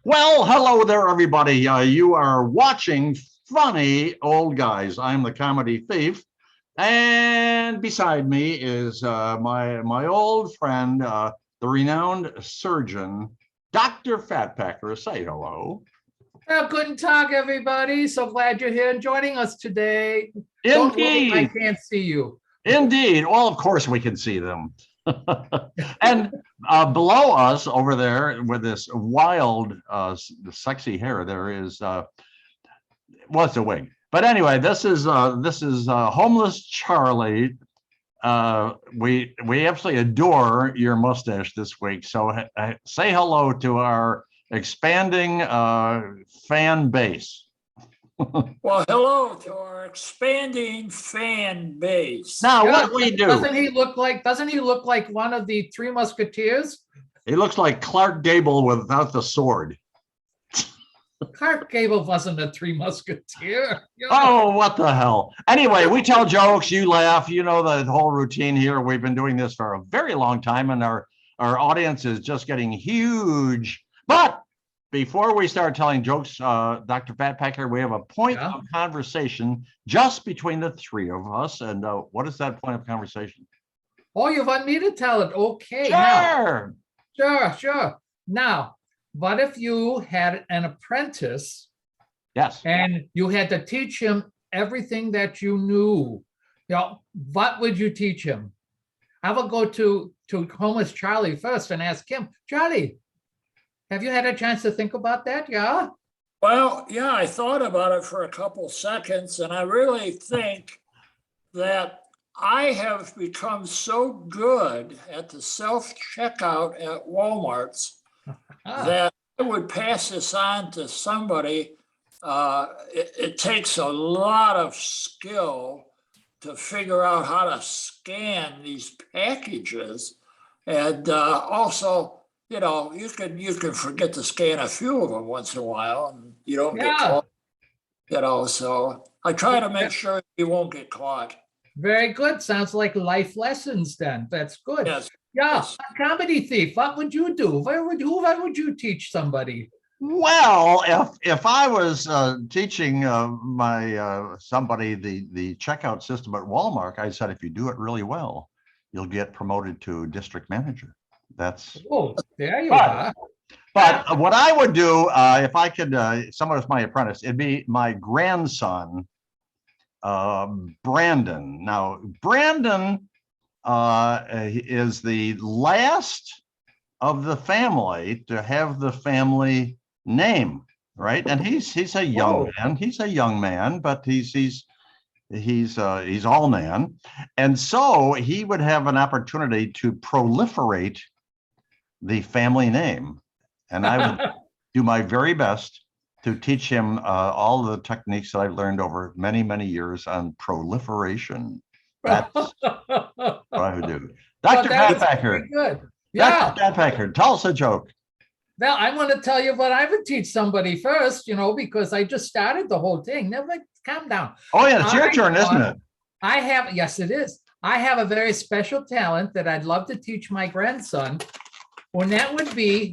Well, hello there, everybody. You are watching Funny Old Guys. I'm the comedy thief, and beside me is my old friend, the renowned surgeon, Dr. Fatpacker. Say hello. Well, guten Tag, everybody. So glad you're here and joining us today. Don't worry, I Indeed, can't see you. indeed. Well, of course we can see them. And below us, over there, with this wild, sexy hair, there is well, it's a wig. But anyway, this is homeless Charlie. We absolutely adore your mustache this week. So say hello to our expanding fan base. Well, hello to our expanding fan base. Now, Yeah, what we do? Doesn't he look like one of the Three Musketeers? He looks like Clark Gable without the sword. Clark Gable wasn't a Three Musketeer. Oh, what the hell. Anyway, we tell jokes, you laugh, you know the whole routine here. We've been doing this for a very long time, and our audience is just getting huge. But before we start telling jokes, Dr. Fatpacker, we have a point of conversation just between the three of us. And what is that point of conversation? Oh, you want me to tell it? Okay. Sure. Sure. Now, what if you had an apprentice? Yes. And you had to teach him everything that you knew? What would you teach him? I will go to homeless Charlie first and ask him, Charlie, have you had a chance to think about that? Yeah. Well, yeah, I thought about it for a couple seconds, and I really think that I have become so good at the self-checkout at Walmart's that I would pass this on to somebody. It takes a lot of skill to figure out how to scan these packages, and also, you can forget to scan a few of them once in a while, and you don't get caught. So I try to make sure you won't get caught. Very good. Sounds like life lessons then. That's good. Yes. Yeah. Yes. A comedy thief. What would you do? What would you teach somebody? Well, if I was teaching my somebody the checkout system at Walmart, I said if you do it really well, you'll get promoted to district manager. That's there you are. But what I would do if I could, someone was my apprentice, it'd be my grandson, Brandon. Now, Brandon is the last of the family to have the family name, right? And he's a young man. He's a young man, but he's all man, and so he would have an opportunity to proliferate the family name, and I would do my very best to teach him all the techniques that I've learned over many years on proliferation. That's what I would do. Dr. Fatpacker. Good. Yeah. Dr. Fatpacker, tell us a joke. Well, I want to tell you what I would teach somebody first, because I just started the whole thing. Now, calm down. Oh, yeah, it's your turn, isn't it? Yes, it is. I have a very special talent that I'd love to teach my grandson, and that would be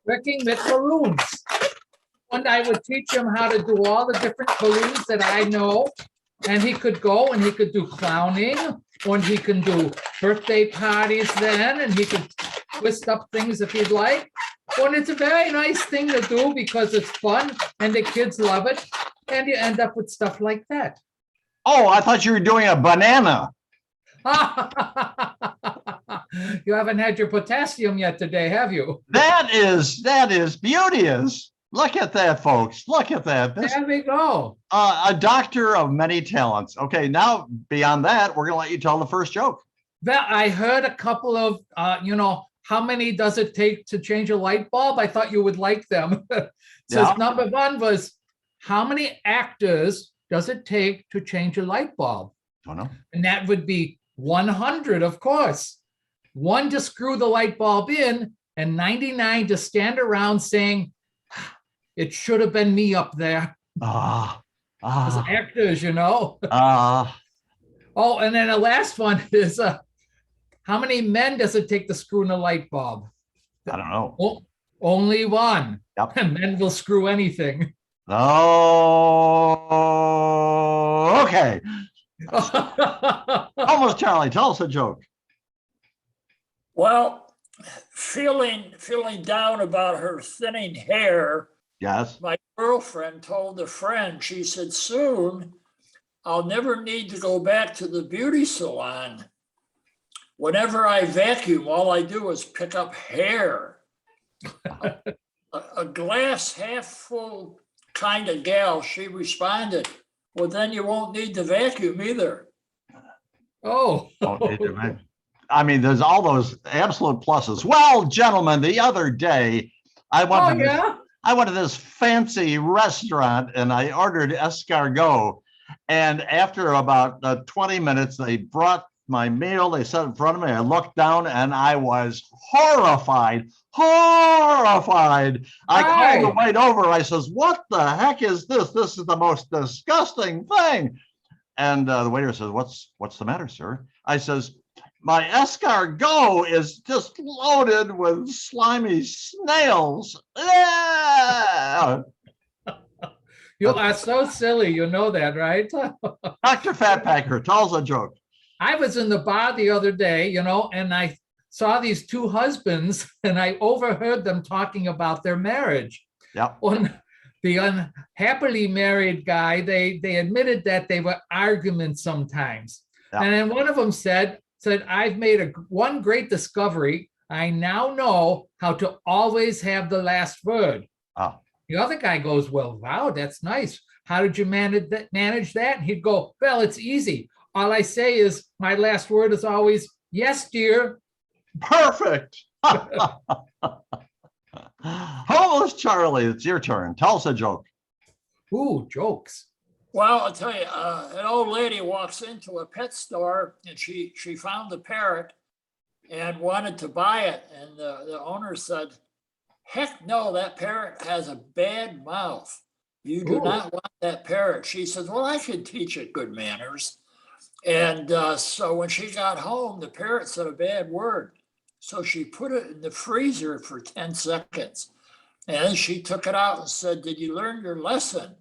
working with balloons. And I would teach him how to do all the different balloons that I know. And he could go and he could do clowning, and he can do birthday parties then, and he could twist up things if he'd like. And it's a very nice thing to do because it's fun and the kids love it. And you end up with stuff like that. Oh, I thought you were doing a banana. You haven't had your potassium yet today, have you? That is beauteous. Look at that, folks. Look at that. There we go. A doctor of many talents. Okay, now beyond that, we're going to let you tell the first joke. Well, I heard a couple of, how many does it take to change a light bulb? I thought you would like them. So number one was, how many actors does it take to change a light bulb? Oh, no. And that would be 100, of course. 1 to screw the light bulb in, and 99 to stand around saying, it should have been me up there. As actors, Oh, and then the last one is, how many men does it take to screw in a light bulb? I don't know. Only one. Yep. And men will screw anything. Oh, okay. Almost Charlie, tell us a joke. Well, feeling down about her thinning hair, Yes. my girlfriend told a friend, she said, soon I'll never need to go back to the beauty salon. Whenever I vacuum, all I do is pick up hair. A glass half full kind of gal, she responded, well, then you won't need to vacuum either. Oh. I mean, there's all those absolute pluses. Well, gentlemen, the other day I went to this fancy restaurant and I ordered escargot. And after about 20 minutes, they brought my meal. They set it in front of me. I looked down and I was horrified. I called the wait over. I says, what the heck is this? This is the most disgusting thing. And the waiter says, what's the matter, sir? I says, my escargot is just loaded with slimy snails. Yeah. You are so silly. You know that, right? Dr. Fatpacker, tell us a joke. I was in the bar the other day, and I saw these two husbands and I overheard them talking about their marriage. Yep. When the unhappily married guy, they admitted that they were arguments sometimes. Yep. And then one of them said, I've made one great discovery. I now know how to always have the last word. Oh. The other guy goes, well, wow, that's nice. How did you manage that? And he'd go, well, it's easy. All I say is my last word is always, yes, dear. Perfect. Homeless Charlie, it's your turn. Tell us a joke. Ooh, jokes. Well, I'll tell you, an old lady walks into a pet store and she found a parrot and wanted to buy it. And the owner said, heck no, that parrot has a bad mouth. You do not want that parrot. She says, well, I could teach it good manners. And so when she got home, the parrot said a bad word. So she put it in the freezer for 10 seconds. And then she took it out and said, did you learn your lesson?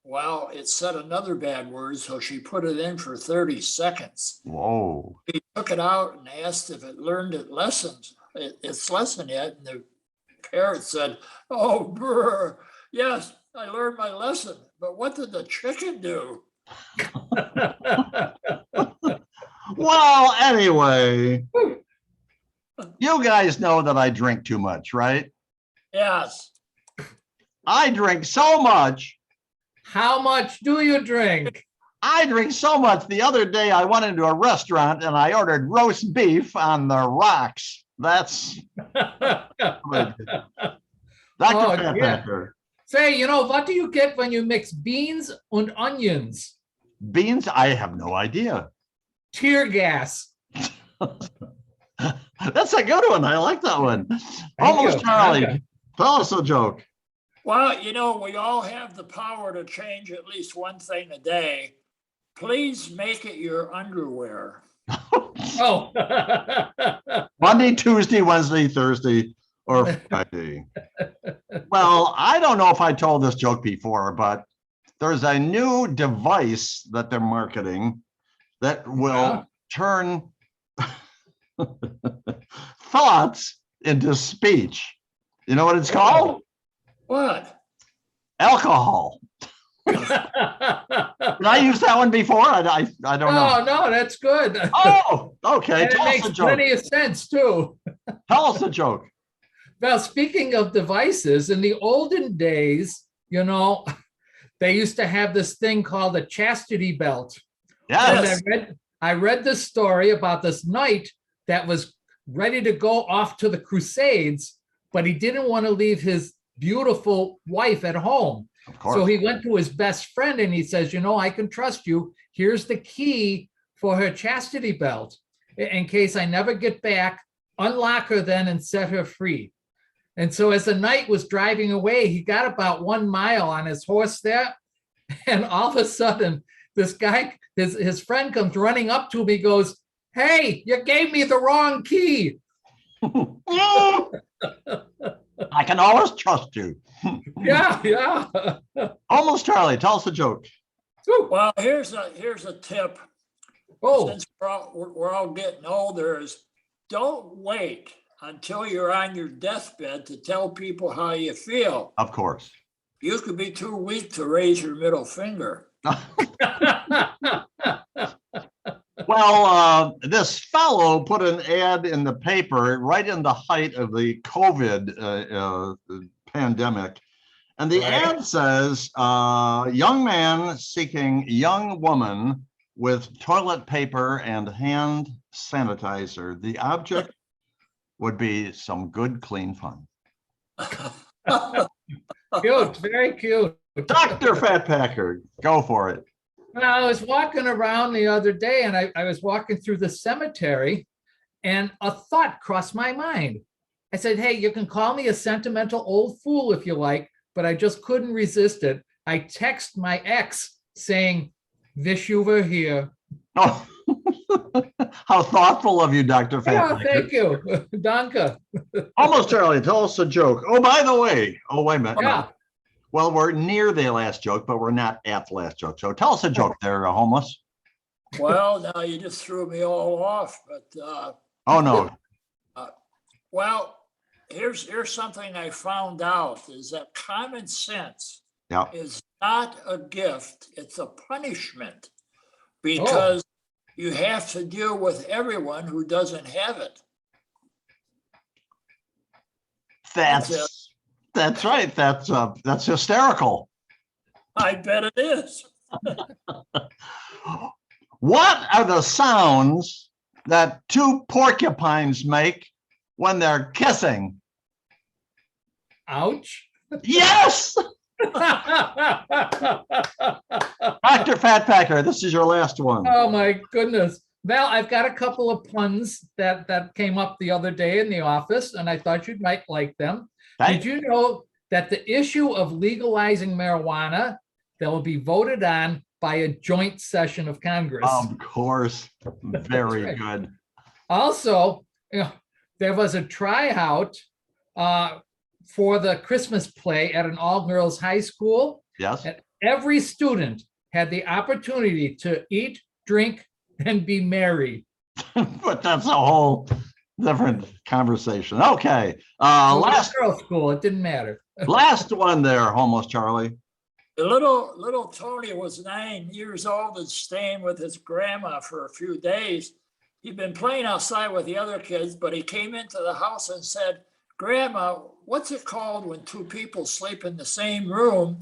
Well, it said another bad word, so she put it in for 30 seconds. Whoa. She took it out and asked if it learned its lesson yet. And the parrot said, oh, brr, yes, I learned my lesson. But what did the chicken do? Well, anyway, you guys know that I drink too much, right? Yes. I drink so much. How much do you drink? I drink so much. The other day I went into a restaurant and I ordered roast beef on the rocks. That's Dr. Fatpacker. Say, what do you get when you mix beans and onions? Beans? I have no idea. Tear gas. That's a good one. I like that one. Almost Charlie. Tell us a joke. Well, we all have the power to change at least one thing a day. Please make it your underwear. Oh. Monday, Tuesday, Wednesday, Thursday, or Friday. Well, I don't know if I told this joke before, but there's a new device that they're marketing that will turn thoughts into speech. You know what it's called? What? Alcohol. Did I use that one before? I don't know. No, that's good. Oh, okay. And it makes plenty of sense too. Tell us a joke. Well, speaking of devices, in the olden days, they used to have this thing called a chastity belt. Yes. And I read this story about this knight that was ready to go off to the Crusades, but he didn't want to leave his beautiful wife at home. Of course. So he went to his best friend and he says, I can trust you. Here's the key for her chastity belt. In case I never get back, unlock her then and set her free. And so as the knight was driving away, he got about 1 mile on his horse there. And all of a sudden, this guy, his friend comes running up to him. He goes, hey, you gave me the wrong key. I can always trust you. Yeah, yeah. Almost Charlie, tell us a joke. Woo. Well, here's a tip. Oh, Since we're all getting older, is don't wait until you're on your deathbed to tell people how you feel. Of course. You could be too weak to raise your middle finger. Well, this fellow put an ad in the paper right in the height of the COVID pandemic. And the Right. ad says, young man seeking young woman with toilet paper and hand sanitizer. The object would be some good, clean fun. cute, very cute. Dr. Fat Packer, go for it. Well, I was walking around the other day and I was walking through the cemetery and a thought crossed my mind. I said, hey, you can call me a sentimental old fool if you like, but I just couldn't resist it. I text my ex saying, wish you were here. Oh, how thoughtful of you, Dr. Fat Yeah, Packer. thank you. Danke. Almost Charlie, tell us a joke. Oh, by the way, oh, wait a minute. Yeah. Well, we're near the last joke, but we're not at the last joke. So tell us a joke there, homeless. Well, now you just threw me all off, but Oh, no. well, here's something I found out is that common sense Yeah. is not a gift, it's a punishment because you have to deal with everyone who doesn't have it. That's right. That's hysterical. I bet it is. What are the sounds that two porcupines make when they're kissing? Ouch. Yes! Dr. Fat Packer, this is your last one. Oh, my goodness. Well, I've got a couple of puns that came up the other day in the office, and I thought you might like them. Okay. Did you know that the issue of legalizing marijuana that will be voted on by a joint session of Congress? Of course. Very That's good. Also, there was a tryout for the Christmas play at an all-girls high school. Yes. And every student had the opportunity to eat, drink, and be merry. But that's a whole different conversation. Okay. It was Last a girls' school, it didn't matter. last one there, homeless Charlie. The little Tony was 9 years old and staying with his grandma for a few days. He'd been playing outside with the other kids, but he came into the house and said, Grandma, what's it called when two people sleep in the same room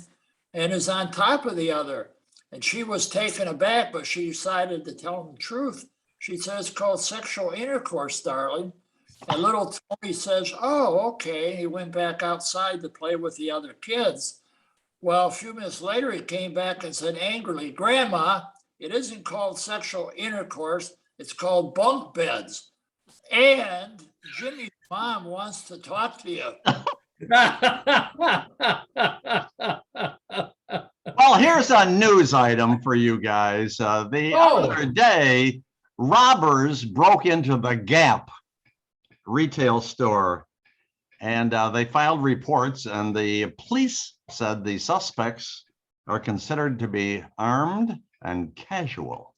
and is on top of the other? And she was taken aback, but she decided to tell him the truth. She says, it's called sexual intercourse, darling. And little Tony says, oh, okay. He went back outside to play with the other kids. Well, a few minutes later, he came back and said angrily, Grandma, it isn't called sexual intercourse. It's called bunk beds. And Jimmy's mom wants to talk to you. Well, here's a news item for you guys. The other day, robbers broke into the Gap retail store and they filed reports, and the police said the suspects are considered to be armed and casual.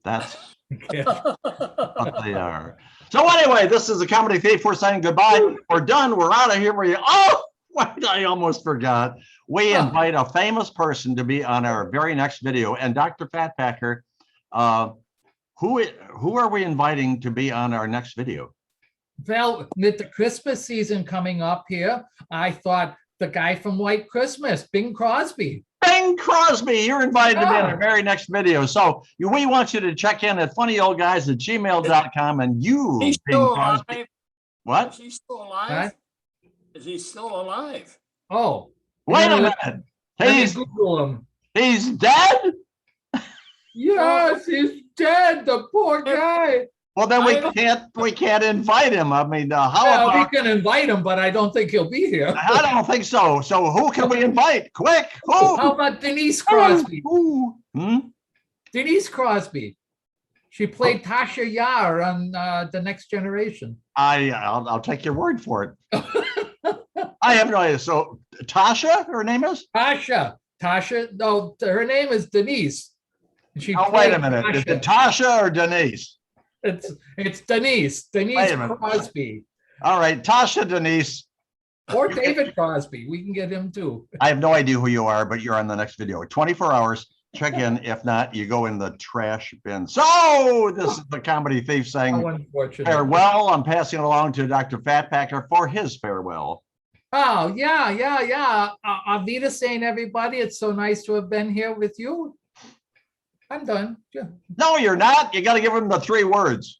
That's what they are. So anyway, this is a Comedy Thief. We're saying goodbye. We're done. We're out of here. Oh, wait, I almost forgot. We invite a famous person to be on our very next video. And Dr. Fat Packer, who are we inviting to be on our next video? Well, with the Christmas season coming up here, I thought the guy from White Christmas, Bing Crosby. Bing Crosby, you're invited to be on our very next video. So we want you to check in at funnyoldguys@gmail.com and you, He's Bing still Crosby. alive. What? Is he still alive? Huh? Is he still alive? Oh, Wait a let minute. me He's Google him. dead? Yes, he's dead, the poor guy. Well, then we can't invite him. I mean, how Well, about? we can invite him, but I don't think he'll be here. I don't think so. So who can we invite? Quick! Who? How about Denise Crosby? Who? Denise Crosby. She played Tasha Yar on The Next Generation. I'll take your word for it. I have no idea. So Tasha, her name is? Tasha, no, her name is Denise. She Oh, wait a played minute. Is Tasha. it Tasha or Denise? It's Denise Wait a minute. Crosby, All right, Tasha, Denise. or David Crosby. We can get him too. I have no idea who you are, but you're on the next video. 24 hours. Check in. If not, you go in the trash bin. So this is the Comedy Thief saying How unfortunate. farewell. I'm passing it along to Dr. Fatpacker for his farewell. Oh, yeah. Avita saying, everybody, it's so nice to have been here with you. I'm done. Yeah. No, you're not. You got to give him the 3 words.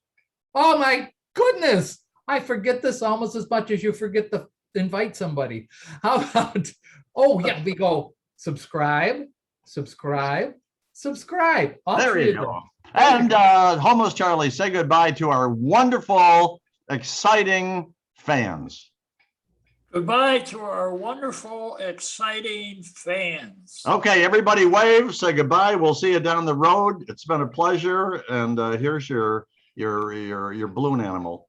Oh, my goodness. I forget this almost as much as you forget to invite somebody. How about, oh, yeah, we go subscribe. All There 3 you of them. go. And Homeless Charlie, say goodbye to our wonderful, exciting fans. Goodbye to our wonderful, exciting fans. Okay, everybody wave, say goodbye. We'll see you down the road. It's been a pleasure. And here's your balloon animal.